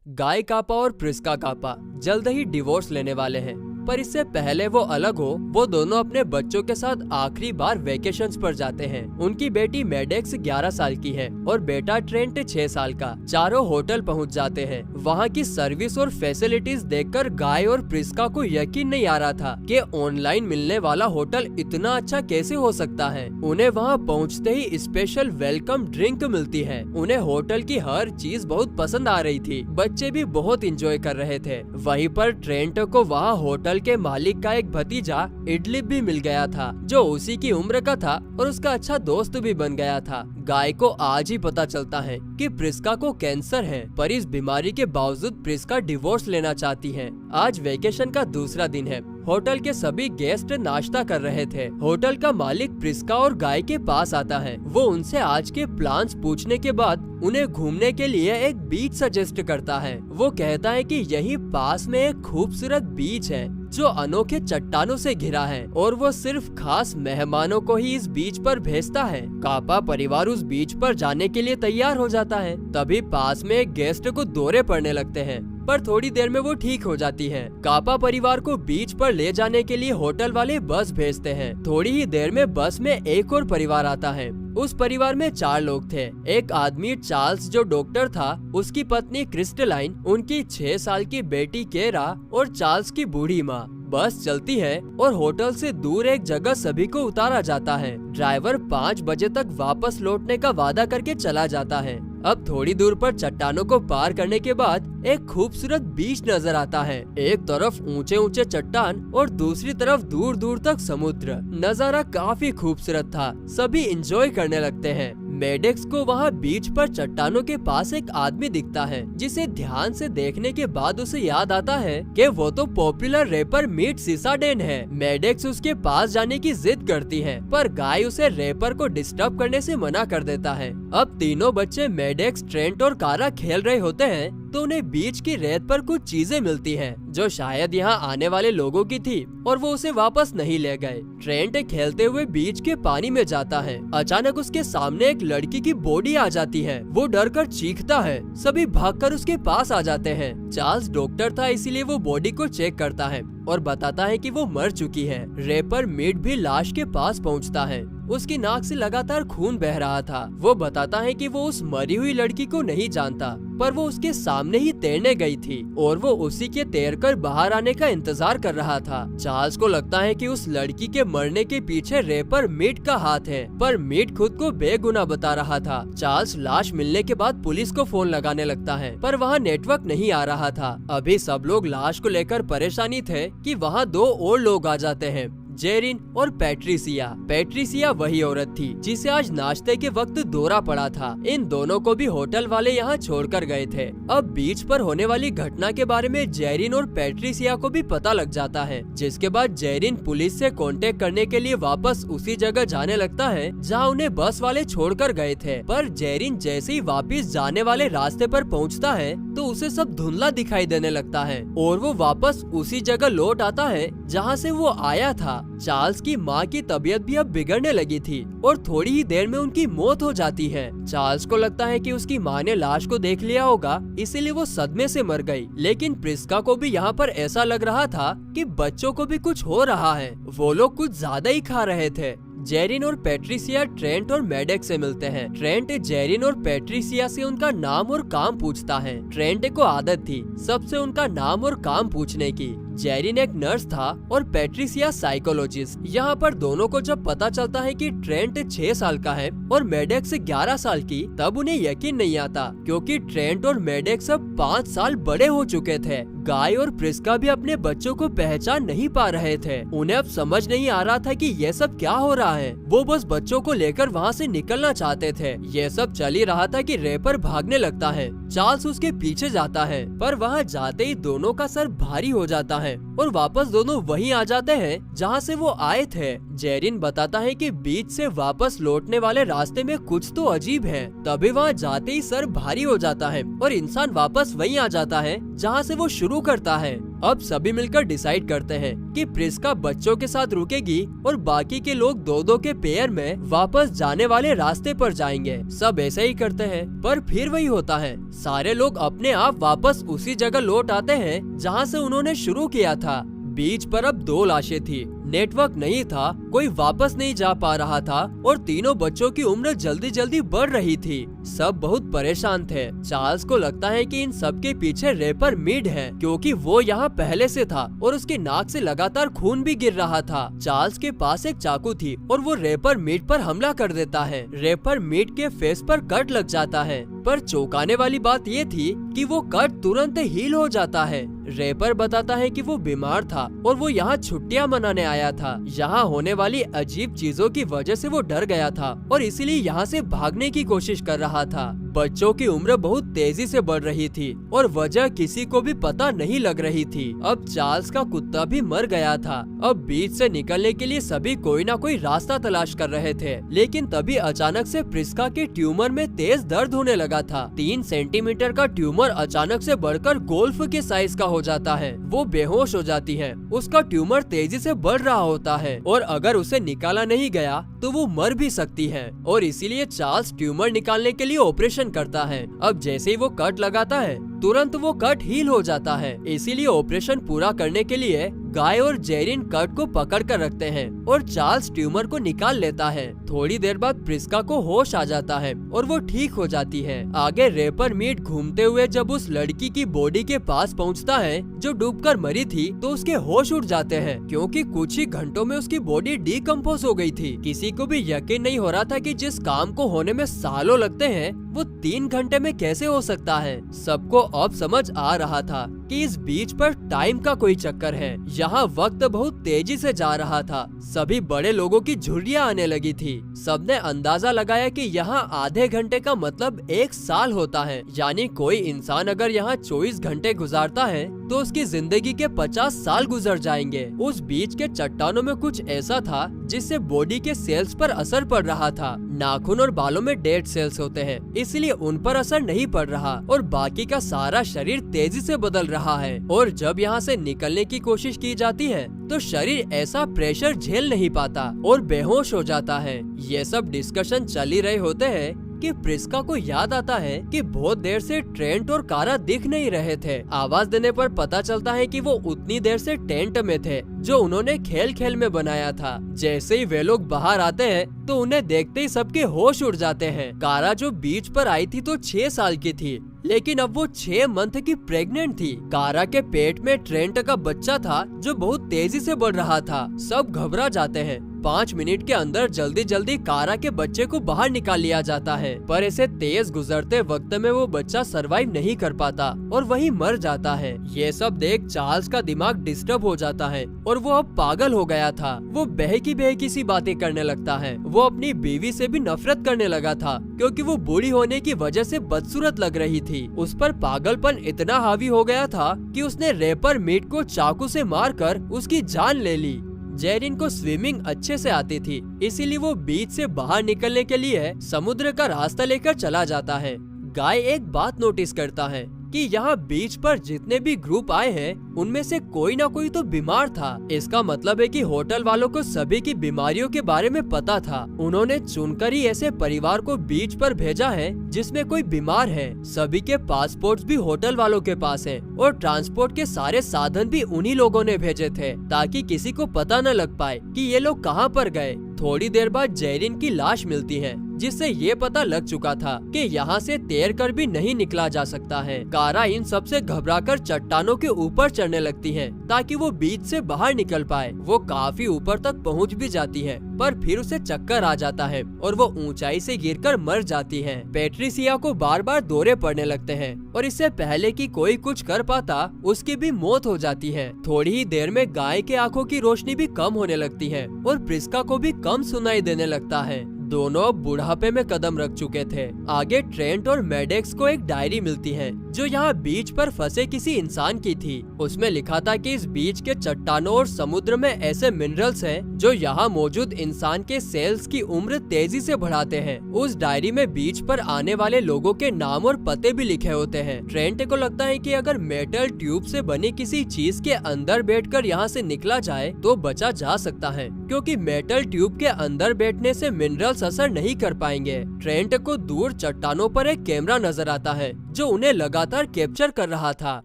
गाय कापा और प्रिस्का कापा जल्द ही डिवोर्स लेने वाले हैं, पर इससे पहले वो अलग हो, वो दोनों अपने बच्चों के साथ आखिरी बार वेकेशंस पर जाते हैं। उनकी बेटी मेडेक्स 11 साल की है और बेटा ट्रेंट 6 साल का। चारों होटल पहुंच जाते हैं। वहां की सर्विस और फैसिलिटीज देखकर गाय और प्रिस्का को यकीन नहीं आ रहा था कि ऑनलाइन मिलने वाला होटल इतना अच्छा कैसे हो सकता है। उन्हें वहां पहुंचते ही स्पेशल वेलकम ड्रिंक मिलती है। उन्हें होटल की हर चीज बहुत पसंद आ रही थी। बच्चे भी बहुत इंजॉय कर रहे थे। वहीं पर ट्रेंट को वहां होटल के मालिक का एक भतीजा इडली भी मिल गया था, जो उसी की उम्र का था और उसका अच्छा दोस्त भी बन गया था। गाय को आज ही पता चलता है कि प्रिस्का को कैंसर है, पर इस बीमारी के बावजूद प्रिस्का डिवोर्स लेना चाहती है। आज वेकेशन का दूसरा दिन है। होटल के सभी गेस्ट नाश्ता कर रहे थे। होटल का मालिक प्रिस्का और गाय के पास आता है। वो उनसे आज के प्लान्स पूछने के बाद उन्हें घूमने के लिए एक बीच सजेस्ट करता है। वो कहता है कि यही पास में एक खूबसूरत बीच है जो अनोखे चट्टानों से घिरा है और वो सिर्फ खास मेहमानों को ही इस बीच पर भेजता है। कापा परिवार उस बीच पर जाने के लिए तैयार हो जाता है। तभी पास में एक गेस्ट को दौरे पड़ने लगते हैं, पर थोड़ी देर में वो ठीक हो जाती है। कापा परिवार को बीच पर ले जाने के लिए होटल वाले बस भेजते हैं। थोड़ी ही देर में बस में एक और परिवार आता है। उस परिवार में 4 लोग थे। एक आदमी चार्ल्स जो डॉक्टर था, उसकी पत्नी क्रिस्टलाइन, उनकी 6 साल की बेटी केरा और चार्ल्स की बूढ़ी माँ। बस चलती है और होटल से दूर एक जगह सभी को उतारा जाता है। ड्राइवर 5 बजे तक वापस लौटने का वादा करके चला जाता है। अब थोड़ी दूर पर चट्टानों को पार करने के बाद एक खूबसूरत बीच नजर आता है। एक तरफ ऊंचे ऊंचे चट्टान और दूसरी तरफ दूर दूर तक समुद्र। नजारा काफी खूबसूरत था। सभी एंजॉय करने लगते हैं। मेडेक्स को वहाँ बीच पर चट्टानों के पास एक आदमी दिखता है, जिसे ध्यान से देखने के बाद उसे याद आता है कि वो तो पॉपुलर रैपर मीट सिसाडेन है। मेडेक्स उसके पास जाने की जिद करती है, पर गाय उसे रैपर को डिस्टर्ब करने से मना कर देता है। अब तीनों बच्चे मेडेक्स, ट्रेंट और कारा खेल रहे होते हैं तो उन्हें बीच की रेत पर कुछ चीजें मिलती हैं, जो शायद यहाँ आने वाले लोगों की थी, और वो उसे वापस नहीं ले गए। ट्रेंट खेलते हुए बीच के पानी में जाता है। अचानक उसके सामने एक लड़की की बॉडी आ जाती है। वो डर कर चीखता है। सभी भागकर उसके पास आ जाते हैं। चार्ल्स डॉक्टर था, इसीलिए वो बॉडी को चेक करता है और बताता है कि वो मर चुकी है। रैपर मीट भी लाश के पास पहुंचता है। उसकी नाक से लगातार खून बह रहा था। वो बताता है कि वो उस मरी हुई लड़की को नहीं जानता, पर वो उसके सामने ही तैरने गई थी और वो उसी के तैरकर बाहर आने का इंतजार कर रहा था। चार्ल्स को लगता है कि उस लड़की के मरने के पीछे रैपर मीट का हाथ है, पर मीट खुद को बेगुनाह बता रहा था। चार्ल्स लाश मिलने के बाद पुलिस को फोन लगाने लगता है, पर वहाँ नेटवर्क नहीं आ रहा था। अभी सब लोग लाश को लेकर परेशानी थे कि वहाँ 2 और लोग आ जाते हैं, जेरिन और पैट्रिसिया। पैट्रिसिया वही औरत थी जिसे आज नाश्ते के वक्त दौरा पड़ा था। इन दोनों को भी होटल वाले यहाँ छोड़कर गए थे। अब बीच पर होने वाली घटना के बारे में जेरिन और पैट्रिसिया को भी पता लग जाता है, जिसके बाद जेरिन पुलिस से कांटेक्ट करने के लिए वापस उसी जगह जाने लगता है जहाँ उन्हें बस वाले छोड़कर गए थे। पर जेरिन जैसे ही वापस जाने वाले रास्ते पर पहुँचता है तो उसे सब धुंधला दिखाई देने लगता है और वो वापस उसी जगह लौट आता है जहाँ से वो आया था। चार्ल्स की माँ की तबीयत भी अब बिगड़ने लगी थी और थोड़ी ही देर में उनकी मौत हो जाती है। चार्ल्स को लगता है कि उसकी माँ ने लाश को देख लिया होगा, इसीलिए वो सदमे से मर गई। लेकिन प्रिस्का को भी यहाँ पर ऐसा लग रहा था कि बच्चों को भी कुछ हो रहा है। वो लोग कुछ ज्यादा ही खा रहे थे। जेरिन और पैट्रिसिया ट्रेंट और मेडेक्स से मिलते हैं। ट्रेंट जेरिन और पैट्रिसिया से उनका नाम और काम पूछता है। ट्रेंट को आदत थी सबसे उनका नाम और काम पूछने की। जेरिन एक नर्स था और पैट्रिसिया साइकोलॉजिस्ट। यहाँ पर दोनों को जब पता चलता है कि ट्रेंट 6 साल का है और मेडेक्स 11 साल की, तब उन्हें यकीन नहीं आता, क्योंकि ट्रेंट और मेडेक्स अब 5 साल बड़े हो चुके थे। गाय और प्रिस्का भी अपने बच्चों को पहचान नहीं पा रहे थे। उन्हें अब समझ नहीं आ रहा था कि ये सब क्या हो रहा है। वो बस बच्चों को लेकर वहाँ से निकलना चाहते थे। ये सब चल ही रहा था कि रैपर भागने लगता है। चार्ल्स उसके पीछे जाता है, पर वहाँ जाते ही दोनों का सर भारी हो जाता है और वापस दोनों वहीं आ जाते हैं जहाँ से वो आए थे। जेरिन बताता है कि बीच से वापस लौटने वाले रास्ते में कुछ तो अजीब है। तभी वहाँ जाते ही सर भारी हो जाता है और इंसान वापस वहीं आ जाता है जहाँ से वो शुरू करता है। अब सभी मिलकर डिसाइड करते हैं कि प्रिस्का बच्चों के साथ रुकेगी और बाकी के लोग दो दो के पेयर में वापस जाने वाले रास्ते पर जाएंगे। सब ऐसे ही करते हैं, पर फिर वही होता है। सारे लोग अपने आप वापस उसी जगह लौट आते हैं जहाँ से उन्होंने शुरू किया था। बीच पर अब 2 लाशें थी, नेटवर्क नहीं था, कोई वापस नहीं जा पा रहा था और तीनों बच्चों की उम्र जल्दी जल्दी बढ़ रही थी। सब बहुत परेशान थे। चार्ल्स को लगता है कि इन सब के पीछे रैपर मिड है, क्योंकि वो यहाँ पहले से था और उसकी नाक से लगातार खून भी गिर रहा था। चार्ल्स के पास एक चाकू थी और वो रैपर मिड पर हमला कर देता है। रैपर मिड के फेस पर कट लग जाता है, पर चौंकाने वाली बात ये थी कि वो कट तुरंत हील हो जाता है। रैपर बताता है कि वो बीमार था और वो यहाँ छुट्टियाँ मनाने आया था। यहाँ होने वाली अजीब चीजों की वजह से वो डर गया था और इसीलिए यहाँ से भागने की कोशिश कर रहा था। बच्चों की उम्र बहुत तेजी से बढ़ रही थी और वजह किसी को भी पता नहीं लग रही थी। अब चार्ल्स का कुत्ता भी मर गया था। अब बीच से निकलने के लिए सभी कोई ना कोई रास्ता तलाश कर रहे थे, लेकिन तभी अचानक से प्रिस्का के ट्यूमर में तेज दर्द होने लगा था। 3 सेंटीमीटर का ट्यूमर अचानक से बढ़कर गोल्फ के साइज का हो जाता है। वो बेहोश हो जाती है। उसका ट्यूमर तेजी से बढ़ रहा होता है और अगर उसे निकाला नहीं गया तो वो मर भी सकती है और इसीलिए चार्ल्स ट्यूमर निकालने के लिए ऑपरेशन करता है। अब जैसे ही वो कट लगाता है तुरंत वो कट हील हो जाता है। इसीलिए ऑपरेशन पूरा करने के लिए गाय और जेरिन कट को पकड़ कर रखते हैं और चार्ल्स ट्यूमर को निकाल लेता है। थोड़ी देर बाद प्रिस्का को होश आ जाता है और वो ठीक हो जाती है। आगे रैपर मीट घूमते हुए जब उस लड़की की बॉडी के पास पहुंचता है जो डूबकर मरी थी, तो उसके होश उड़ जाते हैं क्योंकि कुछ ही घंटों में उसकी बॉडी डिकम्पोज हो गई थी। किसी को भी यकीन नहीं हो रहा था कि जिस काम को होने में सालों लगते हैं वो 3 घंटे में कैसे हो सकता है। सबको अब समझ आ रहा था कि इस बीच पर टाइम का कोई चक्कर है। यहाँ वक्त बहुत तेजी से जा रहा था। सभी बड़े लोगों की झुर्रियाँ आने लगी थी। सबने अंदाजा लगाया कि यहाँ आधे घंटे का मतलब 1 साल होता है, यानी कोई इंसान अगर यहाँ 24 घंटे गुजारता है तो उसकी जिंदगी के 50 साल गुजर जाएंगे। उस बीच के चट्टानों में कुछ ऐसा था जिससे बॉडी के सेल्स पर असर पड़ रहा था। नाखून और बालों में डेड सेल्स होते हैं, इसलिए उन पर असर नहीं पड़ रहा और बाकी का सारा शरीर तेजी से बदल रहा है। और जब यहाँ से निकलने की कोशिश की जाती है तो शरीर ऐसा प्रेशर झेल नहीं पाता और बेहोश हो जाता है। ये सब डिस्कशन चल ही रहे होते हैं कि प्रिस्का को याद आता है कि बहुत देर से ट्रेंट और कारा दिख नहीं रहे थे। आवाज देने पर पता चलता है कि वो उतनी देर से टेंट में थे जो उन्होंने खेल खेल में बनाया था। जैसे ही वे लोग बाहर आते हैं तो उन्हें देखते ही सबके होश उड़ जाते हैं। कारा जो बीच पर आई थी तो 6 साल की थी, लेकिन अब वो 6 मंथ की प्रेग्नेंट थी। कारा के पेट में ट्रेंट का बच्चा था जो बहुत तेजी से बढ़ रहा था। सब घबरा जाते हैं। 5 मिनट के अंदर जल्दी जल्दी कारा के बच्चे को बाहर निकाल लिया जाता है, पर ऐसे तेज गुजरते वक्त में वो बच्चा सरवाइव नहीं कर पाता और वहीं मर जाता है। ये सब देख चार्ल्स का दिमाग डिस्टर्ब हो जाता है और वो अब पागल हो गया था। वो बहकी सी बातें करने लगता है। वो अपनी बीवी से भी नफरत करने लगा था क्योंकि वो बूढ़ी होने की वजह से बदसूरत लग रही थी। उस पर पागलपन इतना हावी हो गया था कि उसने रैपर मीट को चाकू से मारकर उसकी जान ले ली। जेरिन को स्विमिंग अच्छे से आती थी, इसीलिए वो बीच से बाहर निकलने के लिए समुद्र का रास्ता लेकर चला जाता है। गाय एक बात नोटिस करता है कि यहाँ बीच पर जितने भी ग्रुप आए हैं उनमें से कोई ना कोई तो बीमार था। इसका मतलब है कि होटल वालों को सभी की बीमारियों के बारे में पता था। उन्होंने चुनकर ही ऐसे परिवार को बीच पर भेजा है जिसमें कोई बीमार है। सभी के पासपोर्ट्स भी होटल वालों के पास हैं और ट्रांसपोर्ट के सारे साधन भी उन्हीं लोगों ने भेजे थे ताकि किसी को पता न लग पाए कि ये लोग कहाँ पर गए। थोड़ी देर बाद जेरिन की लाश मिलती है, जिससे ये पता लग चुका था कि यहाँ से तैर कर भी नहीं निकला जा सकता है। कारा इन सब से घबराकर चट्टानों के ऊपर चढ़ने लगती है ताकि वो बीच से बाहर निकल पाए। वो काफी ऊपर तक पहुँच भी जाती है, पर फिर उसे चक्कर आ जाता है और वो ऊंचाई से गिरकर मर जाती है। पैट्रिसिया को बार बार दौरे पड़ने लगते हैं और इससे पहले कि कोई कुछ कर पाता उसकी भी मौत हो जाती है। थोड़ी ही देर में गाय के आंखों की रोशनी भी कम होने लगती है और प्रिस्का को भी कम सुनाई देने लगता है। दोनों अब बुढ़ापे में कदम रख चुके थे। आगे ट्रेंट और मैडेक्स को एक डायरी मिलती है जो यहाँ बीच पर फंसे किसी इंसान की थी। उसमें लिखा था कि इस बीच के चट्टानों और समुद्र में ऐसे मिनरल्स हैं जो यहाँ मौजूद इंसान के सेल्स की उम्र तेजी से बढ़ाते हैं। उस डायरी में बीच पर आने वाले लोगों के नाम और पते भी लिखे होते हैं। ट्रेंट को लगता है कि अगर मेटल ट्यूब से बनी किसी चीज के अंदर बैठकर यहाँ से निकला जाए तो बचा जा सकता है, क्योंकि मेटल ट्यूब के अंदर बैठने से मिनरल्स असर नहीं कर पाएंगे। ट्रेंट को दूर चट्टानों पर एक कैमरा नजर आता है जो उन्हें लगातार कैप्चर कर रहा था।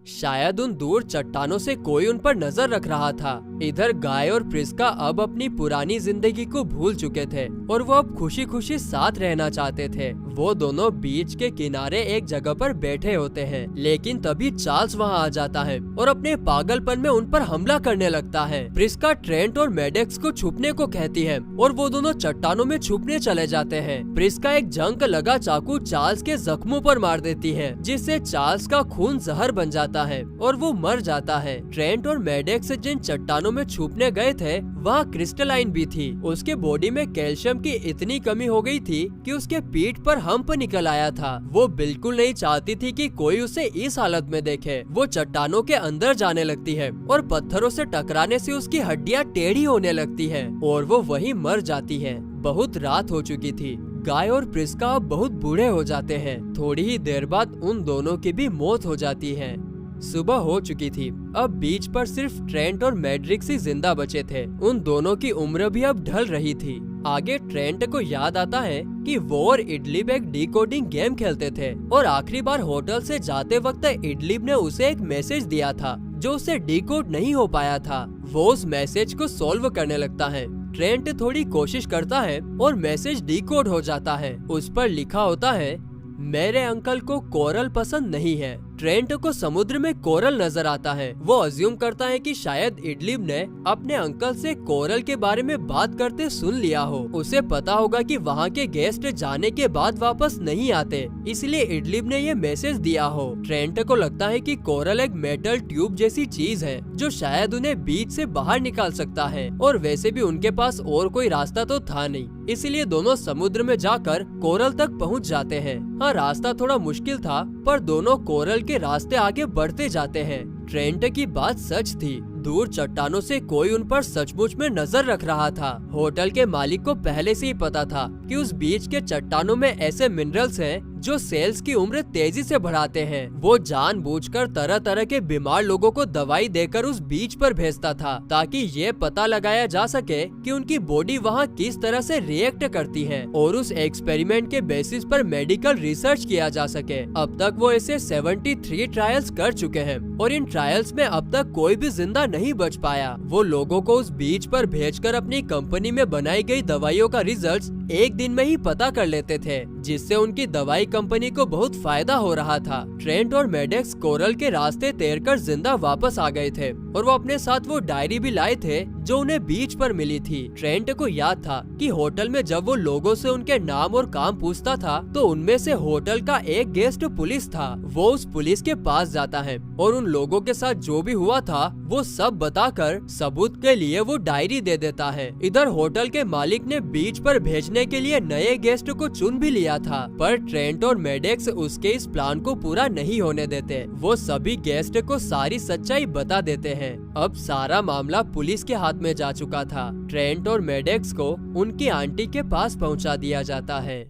शायद उन दूर चट्टानों से कोई उन पर नजर रख रहा था। इधर गाय और प्रिस्का अब अपनी पुरानी जिंदगी को भूल चुके थे और वो अब खुशी खुशी साथ रहना चाहते थे। वो दोनों बीच के किनारे एक जगह पर बैठे होते हैं, लेकिन तभी चार्ल्स वहाँ आ जाता है और अपने पागलपन में उन पर हमला करने लगता है। प्रिस्का ट्रेंट और मैडेक्स को छुपने को कहती है और वो दोनों चट्टानों में छुपने चले जाते हैं। प्रिस्का एक जंग लगा चाकू चार्ल्स के जख्मों पर मार देती है, जिससे चार्ल्स का खून जहर बन जाता है और वो मर जाता है। ट्रेंट और मैडेक्स जिन चट्टानों में छुपने गए थे वहाँ क्रिस्टलाइन भी थी। उसके बॉडी में कैल्शियम की इतनी कमी हो गई थी कि उसके पीठ पर हम्प निकल आया था। वो बिल्कुल नहीं चाहती थी कि कोई उसे इस हालत में देखे। वो चट्टानों के अंदर जाने लगती है और पत्थरों से टकराने से उसकी हड्डियां टेढ़ी होने लगती है और वो वहीं मर जाती है। बहुत रात हो चुकी थी। गाय और प्रिस्का अब बहुत बूढ़े हो जाते हैं। थोड़ी ही देर बाद उन दोनों की भी मौत हो जाती है। सुबह हो चुकी थी। अब बीच पर सिर्फ ट्रेंट और मैड्रिक्स ही जिंदा बचे थे। उन दोनों की उम्र भी अब ढल रही थी। आगे ट्रेंट को याद आता है कि वो और इडलिब एक डिकोडिंग गेम खेलते थे और आखिरी बार होटल से जाते वक्त इडलिब ने उसे एक मैसेज दिया था जो उसे डिकोड नहीं हो पाया था। वो उस मैसेज को सॉल्व करने लगता है। ट्रेंट थोड़ी कोशिश करता है और मैसेज डिकोड हो जाता है। उस पर लिखा होता है, मेरे अंकल को कोरल पसंद नहीं है। ट्रेंट को समुद्र में कोरल नजर आता है। वो अज्यूम करता है कि शायद इडलिब ने अपने अंकल से कोरल के बारे में बात करते सुन लिया हो। उसे पता होगा कि वहाँ के गेस्ट जाने के बाद वापस नहीं आते, इसलिए इडलिब ने ये मैसेज दिया हो। ट्रेंट को लगता है कि कोरल एक मेटल ट्यूब जैसी चीज है जो शायद उन्हें बीच से बाहर निकाल सकता है, और वैसे भी उनके पास और कोई रास्ता तो था नहीं, इसलिए दोनों समुद्र में जाकर कोरल तक पहुँच जाते हैं। हाँ, रास्ता थोड़ा मुश्किल था पर दोनों कोरल के रास्ते आगे बढ़ते जाते हैं। ट्रेंट की बात सच थी। दूर चट्टानों से कोई उन पर सचमुच में नजर रख रहा था। होटल के मालिक को पहले से ही पता था कि उस बीच के चट्टानों में ऐसे मिनरल्स हैं जो सेल्स की उम्र तेजी से बढ़ाते हैं। वो जानबूझकर तरह तरह के बीमार लोगों को दवाई देकर उस बीच पर भेजता था ताकि ये पता लगाया जा सके कि उनकी बॉडी वहाँ किस तरह से रिएक्ट करती है और उस एक्सपेरिमेंट के बेसिस पर मेडिकल रिसर्च किया जा सके। अब तक वो ऐसे 73 ट्रायल्स कर चुके हैं और इन ट्रायल्स में अब तक कोई भी जिंदा नहीं बच पाया। वो लोगों को उस बीच पर भेजकर अपनी कंपनी में बनाई गई दवाइयों का रिजल्ट एक दिन में ही पता कर लेते थे, जिससे उनकी दवाई कंपनी को बहुत फायदा हो रहा था। ट्रेंट और मैडेक्स कोरल के रास्ते तैरकर जिंदा वापस आ गए थे और वो अपने साथ वो डायरी भी लाए थे जो उन्हें बीच पर मिली थी। ट्रेंट को याद था कि होटल में जब वो लोगों से उनके नाम और काम पूछता था तो उनमें से होटल का एक गेस्ट पुलिस था। वो उस पुलिस के पास जाता है और उन लोगों के साथ जो भी हुआ था वो सब बताकर सबूत के लिए वो डायरी दे देता है। इधर होटल के मालिक ने बीच पर भेजने के लिए नए गेस्ट को चुन भी लिया था, पर ट्रेंट और मैडेक्स उसके इस प्लान को पूरा नहीं होने देते। वो सभी गेस्ट को सारी सच्चाई बता देते हैं। अब सारा मामला पुलिस के हाथ में जा चुका था। ट्रेंट और मैडेक्स को उनकी आंटी के पास पहुंचा दिया जाता है।